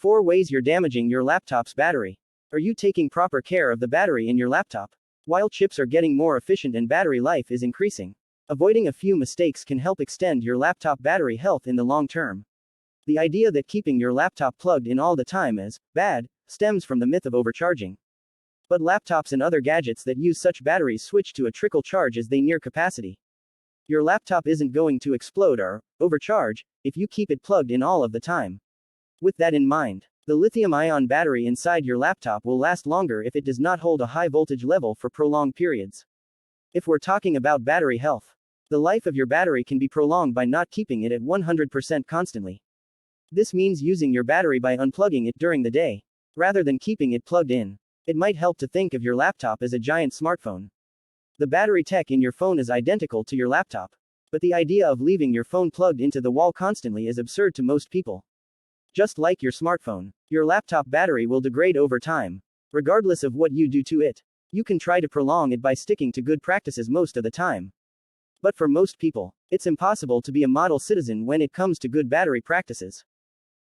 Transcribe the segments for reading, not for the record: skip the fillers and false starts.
4 ways you're damaging your laptop's battery. Are you taking proper care of the battery in your laptop? While chips are getting more efficient and battery life is increasing, avoiding a few mistakes can help extend your laptop battery health in the long term. The idea that keeping your laptop plugged in all the time is bad stems from the myth of overcharging. But laptops and other gadgets that use such batteries switch to a trickle charge as they near capacity. Your laptop isn't going to explode or overcharge if you keep it plugged in all of the time. With that in mind, the lithium-ion battery inside your laptop will last longer if it does not hold a high voltage level for prolonged periods. If we're talking about battery health, the life of your battery can be prolonged by not keeping it at 100% constantly. This means using your battery by unplugging it during the day, rather than keeping it plugged in. It might help to think of your laptop as a giant smartphone. The battery tech in your phone is identical to your laptop, but the idea of leaving your phone plugged into the wall constantly is absurd to most people. Just like your smartphone, your laptop battery will degrade over time, regardless of what you do to it. You can try to prolong it by sticking to good practices most of the time. But for most people, it's impossible to be a model citizen when it comes to good battery practices.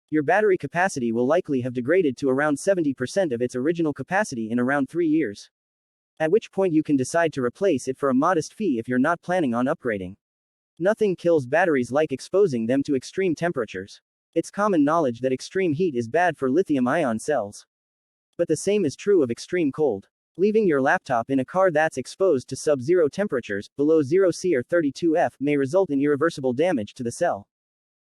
Your battery capacity will likely have degraded to around 70% of its original capacity in around 3 years. At which point you can decide to replace it for a modest fee if you're not planning on upgrading. Nothing kills batteries like exposing them to extreme temperatures. It's common knowledge that extreme heat is bad for lithium-ion cells. But the same is true of extreme cold. Leaving your laptop in a car that's exposed to sub-zero temperatures, below 0C or 32F, may result in irreversible damage to the cell.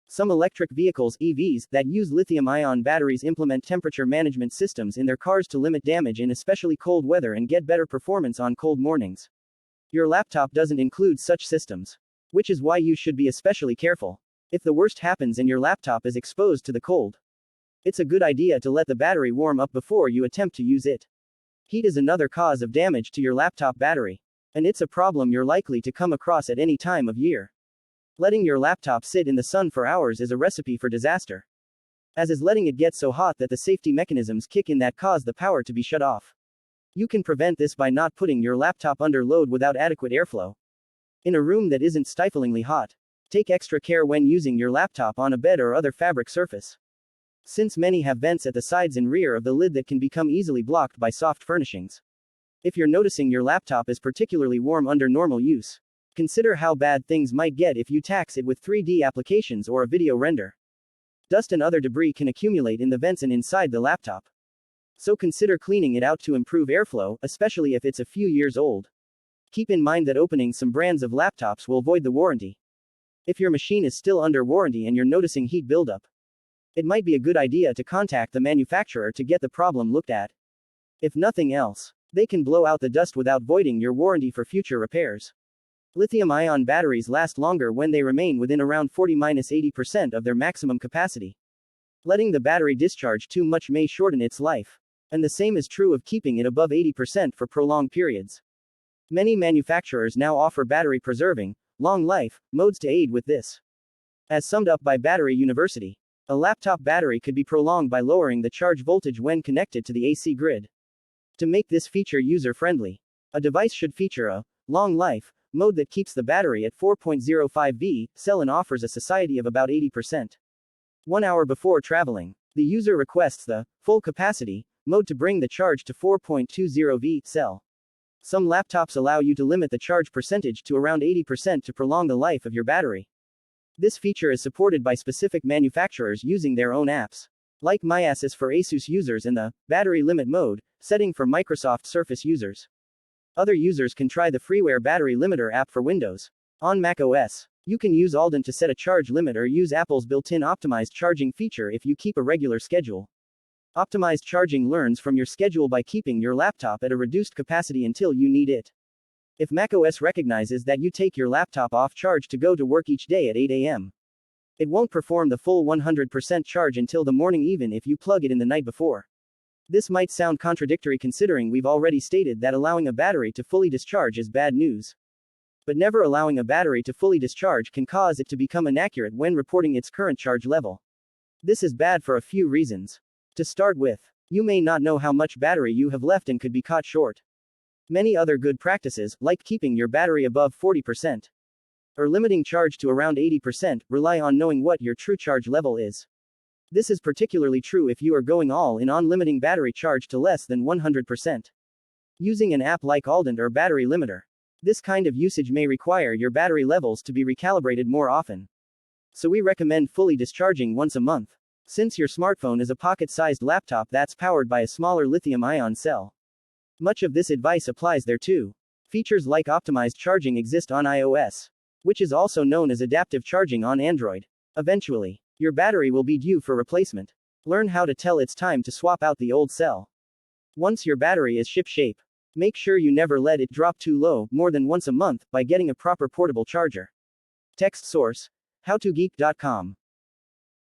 Some electric vehicles (EVs) that use lithium-ion batteries implement temperature management systems in their cars to limit damage in especially cold weather and get better performance on cold mornings. Your laptop doesn't include such systems, which is why you should be especially careful. If the worst happens and your laptop is exposed to the cold, it's a good idea to let the battery warm up before you attempt to use it. Heat is another cause of damage to your laptop battery, and it's a problem you're likely to come across at any time of year. Letting your laptop sit in the sun for hours is a recipe for disaster, as is letting it get so hot that the safety mechanisms kick in that cause the power to be shut off. You can prevent this by not putting your laptop under load without adequate airflow. In a room that isn't stiflingly hot, take extra care when using your laptop on a bed or other fabric surface, since many have vents at the sides and rear of the lid that can become easily blocked by soft furnishings. If you're noticing your laptop is particularly warm under normal use, consider how bad things might get if you tax it with 3D applications or a video render. Dust and other debris can accumulate in the vents and inside the laptop, so consider cleaning it out to improve airflow, especially if it's a few years old. Keep in mind that opening some brands of laptops will void the warranty. If your machine is still under warranty and you're noticing heat buildup, it might be a good idea to contact the manufacturer to get the problem looked at. If nothing else, they can blow out the dust without voiding your warranty for future repairs. Lithium-ion batteries last longer when they remain within around 40–80% of their maximum capacity. Letting the battery discharge too much may shorten its life, and the same is true of keeping it above 80% for prolonged periods. Many manufacturers now offer battery preserving, long life modes to aid with this. As summed up by Battery University, a laptop battery could be prolonged by lowering the charge voltage when connected to the AC grid. To make this feature user-friendly, a device should feature a long life mode that keeps the battery at 4.05 V cell and offers a society of about 80%. 1 hour before traveling, the user requests the full capacity mode to bring the charge to 4.20 V cell. Some laptops allow you to limit the charge percentage to around 80% to prolong the life of your battery. This feature is supported by specific manufacturers using their own apps, like MyAsys for Asus users and the battery limit mode setting for Microsoft Surface users. Other users can try the freeware battery limiter app for Windows. On Mac OS, you can use Alden to set a charge limit or use Apple's built-in optimized charging feature if you keep a regular schedule. Optimized charging learns from your schedule by keeping your laptop at a reduced capacity until you need it. If macOS recognizes that you take your laptop off charge to go to work each day at 8 a.m., it won't perform the full 100% charge until the morning even if you plug it in the night before. This might sound contradictory considering we've already stated that allowing a battery to fully discharge is bad news. But never allowing a battery to fully discharge can cause it to become inaccurate when reporting its current charge level. This is bad for a few reasons. To start with, you may not know how much battery you have left and could be caught short. Many other good practices, like keeping your battery above 40%, or limiting charge to around 80%, rely on knowing what your true charge level is. This is particularly true if you are going all in on limiting battery charge to less than 100%. Using an app like Aldent or Battery Limiter. This kind of usage may require your battery levels to be recalibrated more often. So we recommend fully discharging once a month. Since your smartphone is a pocket-sized laptop that's powered by a smaller lithium-ion cell. Much of this advice applies there too. Features like optimized charging exist on iOS, which is also known as adaptive charging on Android. Eventually, your battery will be due for replacement. Learn how to tell it's time to swap out the old cell. Once your battery is ship-shape, make sure you never let it drop too low, more than once a month, by getting a proper portable charger. Text source: howtogeek.com.